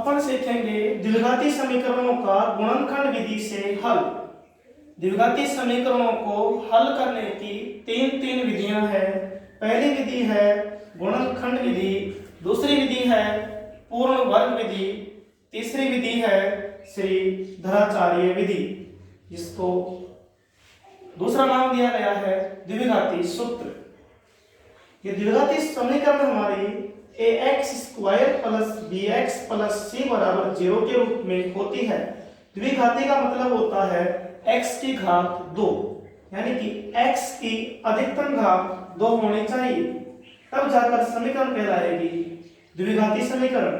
अपन सीखेंगे द्विघाती समीकरणों का गुणनखंड विधि से हल। द्विघाती समीकरणों को हल करने की तीन विधियां हैं। पहली विधि है गुणनखंड विधि, दूसरी विधि है पूर्ण वर्ग विधि, तीसरी विधि है श्रीधराचार्य विधि, जिसको दूसरा नाम दिया गया है द्विघाती सूत्र। ये द्विघाती समीकरण हमारी ax² + bx + c = 0 के रूप में होती है। द्विघाती का मतलब होता है x की घात 2, यानी कि x की अधिकतम घात 2 होनी चाहिए, तब जाकर समीकरण कहलाएगी द्विघाती समीकरण।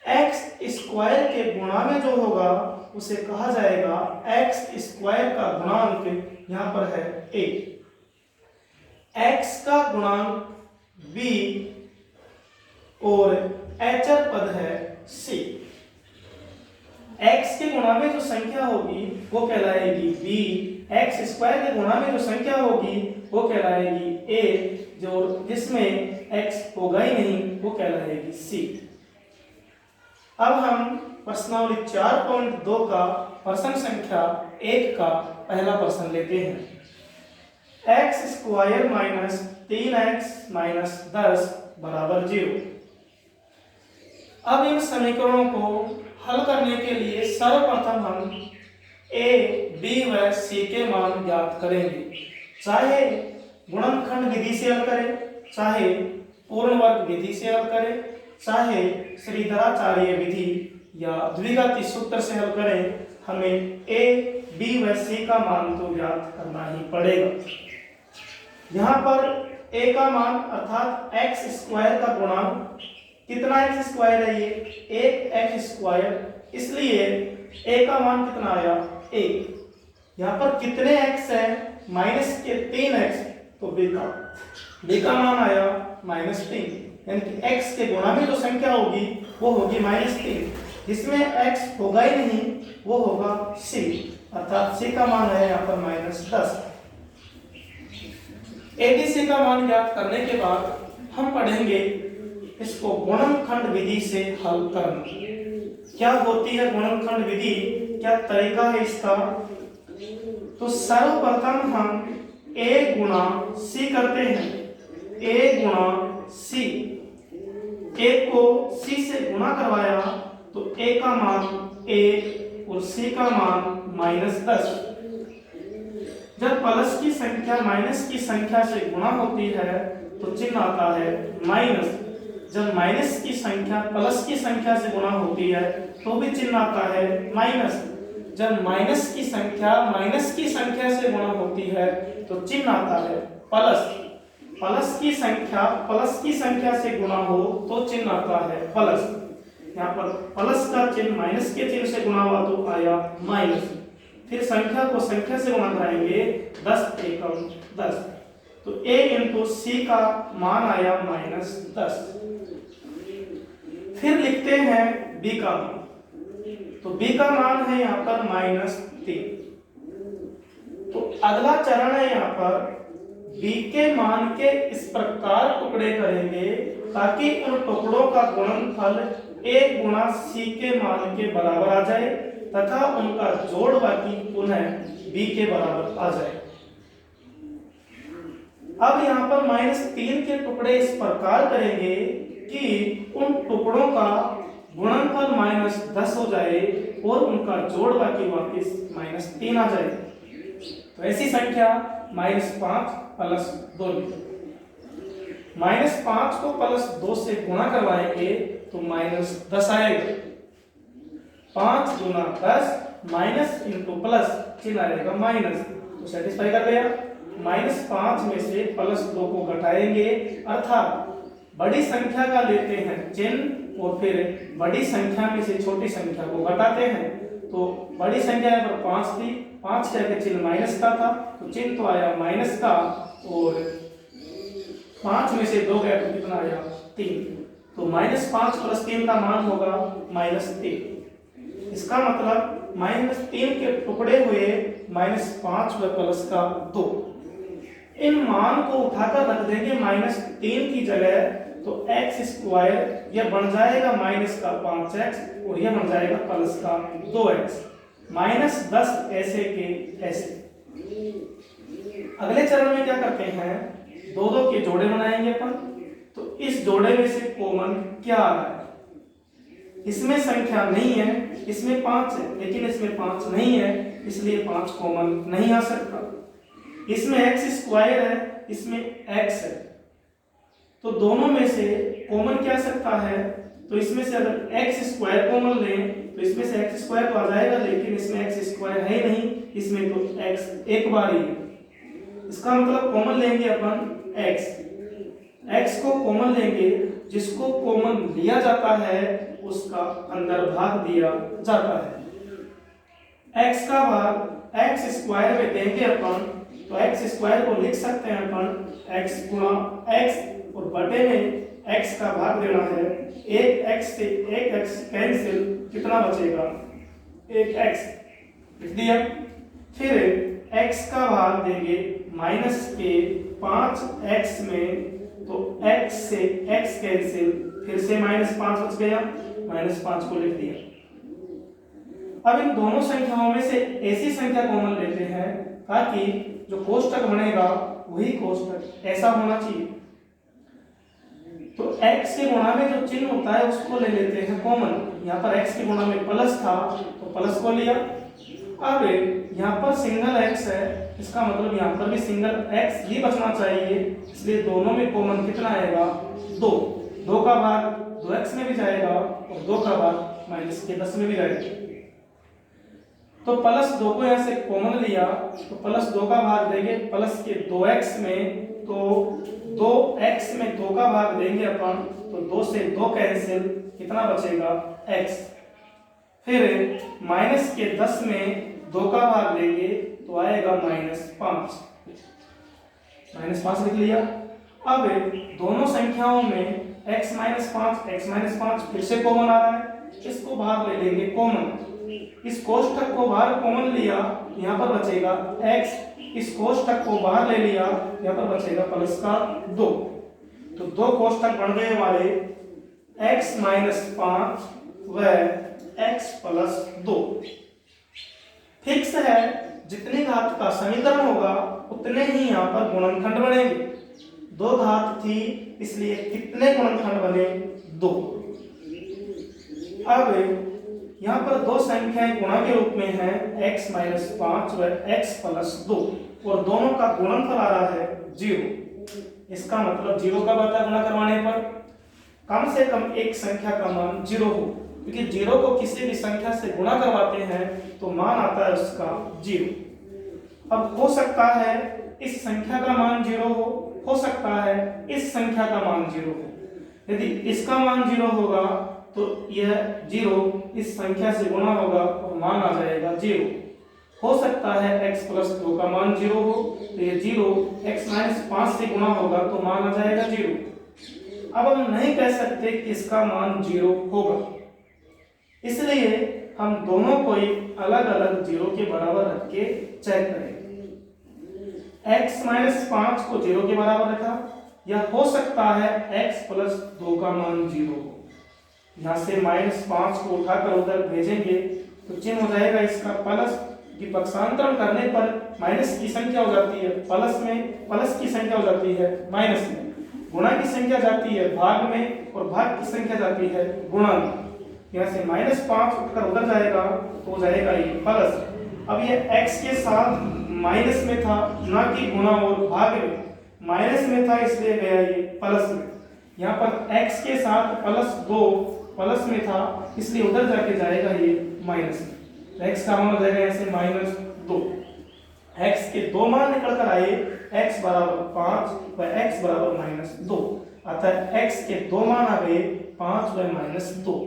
x² के गुणा में जो होगा उसे कहा जाएगा x² का गुणांक, यहां पर है a, x का गुणांक b और अचर पद है c। x के गुणा में जो संख्या होगी वो कहलाएगी b, x² के गुणा में जो संख्या होगी वो कहलाएगी a, जो जिसमें x होगा ही नहीं वो कहलाएगी c। अब हम प्रश्नावली 4.2 का प्रश्न संख्या 1 का पहला प्रश्न लेते हैं। x² - 3x - 10 = 0। अब इन समीकरणों को हल करने के लिए सर्वप्रथम हम a, b व c के मान ज्ञात करेंगे। चाहे गुणनखंड विधि से हल करें, चाहे पूर्ण वर्ग विधि से हल करें, चाहे श्रीधराचार्य विधि या द्विघाती सूत्र से हल करें, हमें a, b व c का मान तो ज्ञात करना ही पड़ेगा। यहाँ पर a का मान अर्थात x² का गुणांक, कितना x² है ये 1x², इसलिए a का मान कितना आया 1। यहाँ पर कितने x है -3x, तो b का मान आया -3, यानी कि x के गुणा में जो संख्या होगी वो होगी -3, जिसमें x होगा ही नहीं वो होगा c, अर्थात c का मान है यहाँ पर -10। abc का मान ज्ञात करने के बाद हम पढ़ेंगे इसको गुणनखंड विधि से हल करना। क्या होती है गुणनखंड विधि, क्या तरीका है इसका? तो सर्वप्रथम हम a गुणा c करते हैं। a गुणा c, a को c से गुणा करवाया तो a का मान 1 और c का मान -10। जब प्लस की संख्या माइनस की संख्या से गुणा होती है तो चिन्ह आता है माइनस। जब माइनस की संख्या प्लस की संख्या से गुणा होती है तो भी चिन्ह आता है माइनस। जब माइनस की संख्या माइनस की संख्या से गुणा होती है तो चिन्ह आता है प्लस। प्लस की संख्या प्लस की संख्या से गुणा हो तो चिन्ह आता है प्लस। यहाँ पर प्लस का चिन्ह माइनस के चिन्ह से गुणा हुआ तो आया माइनस। फिर संख्या को संख्या से गुणा कराएंगे, 10 एकम 10, तो a इंटू c का मान आया -10। फिर लिखते हैं b का मान, तो b का मान है यहाँ पर -3। तो अगला चरण है यहाँ पर b के मान के इस प्रकार टुकड़े करेंगे ताकि उन टुकड़ों का गुणनफल a गुणा c के मान के बराबर आ जाए तथा उनका जोड़ बाकी पुनः b के बराबर आ जाए। अब यहाँ पर -3 के टुकड़े इस प्रकार करेंगे कि उन टुकड़ों का गुणनफल -10 हो जाए और उनका जोड़ बाकी वापस -3 आ जाए। तो ऐसी संख्या -5 + 2 -5 को +2 से गुणा करवाएंगे तो -10 आएगा। 5 गुना 10 माइनस इंटू प्लस चिन्ह आएगा माइनस, तो सेटिस्फाई कर गया। -5 में से +2 को घटाएंगे अर्थात बड़ी संख्या का लेते हैं चिन्ह और फिर बड़ी संख्या में से छोटी संख्या को घटाते हैं। तो बड़ी संख्या पर 5 थी, 5 का चिन्ह माइनस का था तो चिन्ह तो आया माइनस का, और 5 में से 2 गया तो कितना आया 3, तो -5 + 3 का मान होगा -3। इसका मतलब -3 के टुकड़े हुए -5 व प्लस का 2। इन मान को उठाकर रख देंगे -3 की जगह तो एक्स स्क्वायर यह बन जाएगा माइनस का 5x और यह बन जाएगा प्लस का 2x -10 ऐसे के ऐसे। अगले चरण में क्या करते हैं, दो दो के जोड़े बनाएंगे अपन। तो इस जोड़े में से कॉमन क्या आ रहा है, इसमें संख्या नहीं है, इसमें 5 है लेकिन इसमें 5 नहीं है, इसलिए 5 कॉमन नहीं आ सकता। इसमें एक्स स्क्वायर है, इसमें x है, तो दोनों में से कॉमन क्या आ सकता है, तो इसमें से अगर एक्स स्क्वायर कॉमन लें तो इसमें से एक्स स्क्वायर तो आ जाएगा, लेकिन इसमें एक्स स्क्वायर है ही नहीं, इसमें तो x एक बार ही है। इसका मतलब कॉमन लेंगे अपन x को कॉमन लेंगे, जिसको कॉमन लिया जाता है उसका अंदर भाग दिया जाता है। x का भाग x स्क्वायर में देंगे अपन, तो x स्क्वायर को लिख सकते हैं अपन x गुणा x और बटे में x का भाग देना है। एक x से एक x कैंसिल, कितना बचेगा 1x लिख दिया। फिर x का भाग देंगे माइनस के 5x में, तो x से x कैंसिल, फिर से -5 बच गया, -5 को लिख दिया। अब इन दोनों संख्याओं में से ऐसी संख्या कॉमन लेते हैं ताकि जो कोष्टक बनेगा वही कोष्टक ऐसा होना चाहिए। तो x के गुणा में जो चिन्ह होता है उसको ले लेते हैं कॉमन। यहाँ पर x के गुणा में प्लस था तो प्लस को लिया। अब यहाँ पर सिंगल x है, इसका मतलब यहाँ पर भी सिंगल x ही बचना चाहिए, इसलिए दोनों में कॉमन कितना आएगा 2। 2 का भाग 2x में भी जाएगा और 2 का भाग -10 में भी जाएगा। तो +2 को यहाँ से कॉमन लिया तो +2 का भाग देंगे प्लस के 2x में, तो 2x में 2 का भाग देंगे अपन, तो 2 से 2 कैंसिल, कितना बचेगा x। फिर -10 में 2 का भाग देंगे तो आएगा -5 लिख लिया। अब दोनों संख्याओं में x-5 फिर से कॉमन आ रहा है, इसको बाहर ले लेंगे कॉमन। इस कोष्ठक को बाहर कॉमन लिया, यहाँ पर बचेगा x, इस कोष्ठक को बाहर ले लिया, यहाँ पर बचेगा प्लस का 2। तो 2 कोष्ठक बन गए हमारे x-5 व x+2। फिक्स है, जितनी घात का समीकरण होगा उतने ही यहाँ पर गुणनखंड बनेंगे। 2 घात थी इसलिए कितने गुणनखंड बने 2। अब यहाँ पर 2 संख्याएं गुणा के रूप में हैं x-5 व x+2 और दोनों का गुणनफल आ रहा है 0। इसका मतलब 0 का बता गुणा करवाने पर कम से कम एक संख्या का मान 0 हो, क्योंकि 0 को किसी भी संख्या से गुणा करवाते हैं तो मान आता है उसका 0। अब हो सकता है इस संख्या का मान 0 हो सकता है इस संख्या का मान 0 हो। यदि इसका मान 0 होगा तो यह 0 इस संख्या से गुणा होगा और मान आ जाएगा 0। हो सकता है x+2 का मान 0 हो, तो ये 0 x-5 से गुणा होगा तो मान आ जाएगा 0। अब हम नहीं कह सकते कि इसका मान 0 होगा, इसलिए हम दोनों को अलग अलग 0 के बराबर रख के चेक करें। x-5 को 0 के बराबर रखा, या हो सकता है x+2 का मान 0 हो। यहाँ से -5 को उठाकर उधर भेजेंगे तो चिन्ह हो जाएगा इसका प्लस, कि पक्षांतरण करने पर माइनस की संख्या हो जाती है प्लस में, प्लस की संख्या हो जाती है माइनस में, गुणा की संख्या जाती है भाग में और भाग की संख्या जाती है गुणा में। यहाँ से -5 उठकर उधर जाएगा तो हो जाएगा ये प्लस। अब ये x के साथ माइनस में था, ना कि गुणा और भाग में, माइनस में था इसलिए गया ये प्लस में। यहाँ पर x के साथ +2 प्लस में था इसलिए उधर जाके जाएगा ये माइनस में। x का मान हो जाएगा यहाँ से -2। x के 2 मान निकल कर आए, x बराबर 5 व x बराबर -2, अतः x के 2 मान आ गए 5 व -2।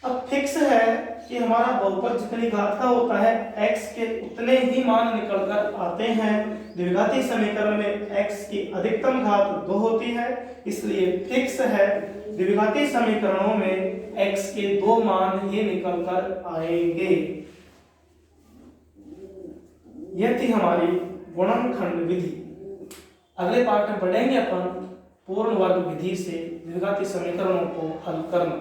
अब फिक्स है कि हमारा बहुपद जितनी घात का होता है x के उतने ही मान निकल कर आते हैं। द्विघाती समीकरण में x की अधिकतम घात 2 होती है, इसलिए फिक्स है द्विघाती समीकरणों में x के 2 मान ही निकल कर आएंगे। यह थी हमारी गुणनखंड विधि। अगले पाठ में पढ़ेंगे अपन पूर्ण वर्ग विधि से द्विघाती समीकरणों को हल करना।